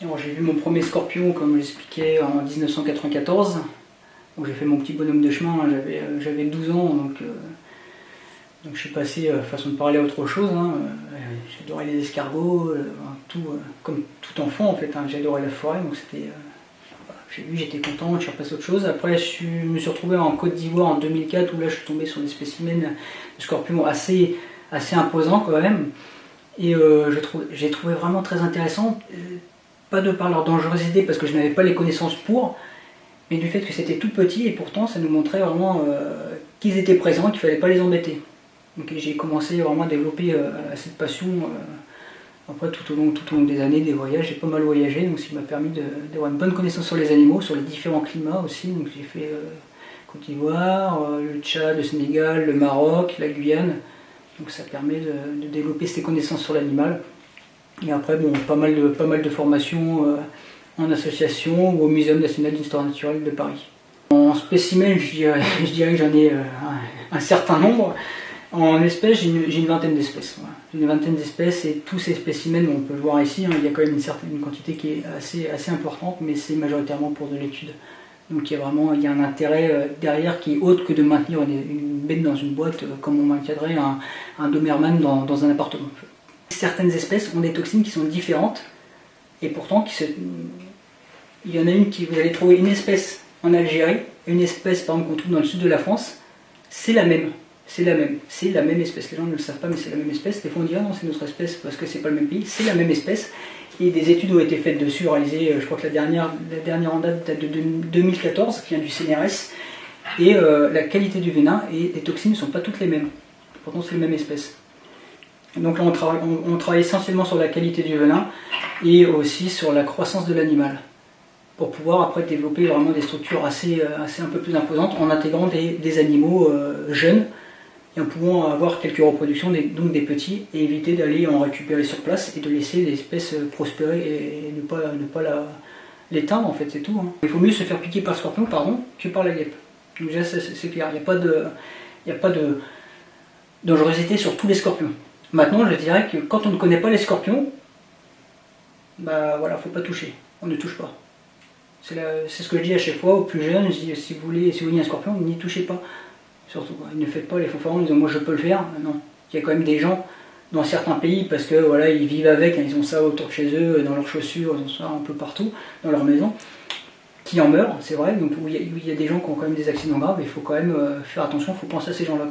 Alors j'ai vu mon premier scorpion, comme j'expliquais, en 1994. J'ai fait mon petit bonhomme de chemin, hein, j'avais 12 ans, donc je suis passé, façon de parler, à autre chose. Hein. J'adorais les escargots, comme tout enfant en fait, hein, j'adorais la forêt, donc c'était... j'ai vu, j'étais content, je suis repassé à autre chose. Après je me suis retrouvé en Côte d'Ivoire en 2004, où là je suis tombé sur des spécimens de scorpions assez imposants quand même. Et j'ai trouvé vraiment très intéressant, pas de par leur dangerosité, parce que je n'avais pas les connaissances pour, mais du fait que c'était tout petit, et pourtant ça nous montrait vraiment qu'ils étaient présents, qu'il ne fallait pas les embêter. Donc j'ai commencé vraiment à développer cette passion. Après tout au long des années, des voyages, j'ai pas mal voyagé, donc ça m'a permis d'avoir une bonne connaissance sur les animaux, sur les différents climats aussi. Donc j'ai fait Côte d'Ivoire, le Tchad, le Sénégal, le Maroc, la Guyane. Donc ça permet de développer ses connaissances sur l'animal. Et après, bon, pas mal de formations en association ou au Muséum national d'histoire naturelle de Paris. En spécimens, je dirais que j'en ai un certain nombre. En espèces, j'ai une vingtaine d'espèces. Voilà. Une vingtaine d'espèces, et tous ces spécimens, on peut le voir ici, hein, il y a quand même une quantité qui est assez importante, mais c'est majoritairement pour de l'étude. Donc il y a un intérêt derrière qui est autre que de maintenir une bête dans une boîte comme on maintiendrait un Doberman dans un appartement. Certaines espèces ont des toxines qui sont différentes, et pourtant il y en a une qui, vous allez trouver une espèce en Algérie, une espèce par exemple qu'on trouve dans le sud de la France, c'est la même espèce. Les gens ne le savent pas, mais c'est la même espèce. Des fois on dit ah non, c'est notre espèce parce que c'est pas le même pays, c'est la même espèce. Et des études ont été faites dessus, réalisées, je crois que la dernière en date de 2014, qui vient du CNRS, et la qualité du venin et les toxines ne sont pas toutes les mêmes. Pourtant c'est la même espèce. Donc là on travaille essentiellement sur la qualité du venin et aussi sur la croissance de l'animal, pour pouvoir après développer vraiment des structures assez un peu plus imposantes en intégrant des animaux jeunes, et en pouvant avoir quelques reproductions, donc des petits, et éviter d'aller en récupérer sur place et de laisser l'espèce prospérer et ne pas l'éteindre en fait, c'est tout. Hein. Il faut mieux se faire piquer par le scorpion, que par la guêpe. Donc déjà c'est clair, il n'y a pas de dangerosité sur tous les scorpions. Maintenant je dirais que quand on ne connaît pas les scorpions, bah voilà, faut pas toucher, on ne touche pas. C'est ce que je dis à chaque fois aux plus jeunes, je dis si vous voulez un scorpion, n'y touchez pas. Surtout, ne faites pas les fanfarons en disant moi je peux le faire. Non, il y a quand même des gens dans certains pays, parce que voilà, ils vivent avec, ils ont ça autour de chez eux, dans leurs chaussures, ils ont ça un peu partout, dans leur maison, qui en meurent, c'est vrai, donc où il y a des gens qui ont quand même des accidents graves, il faut quand même faire attention, il faut penser à ces gens-là.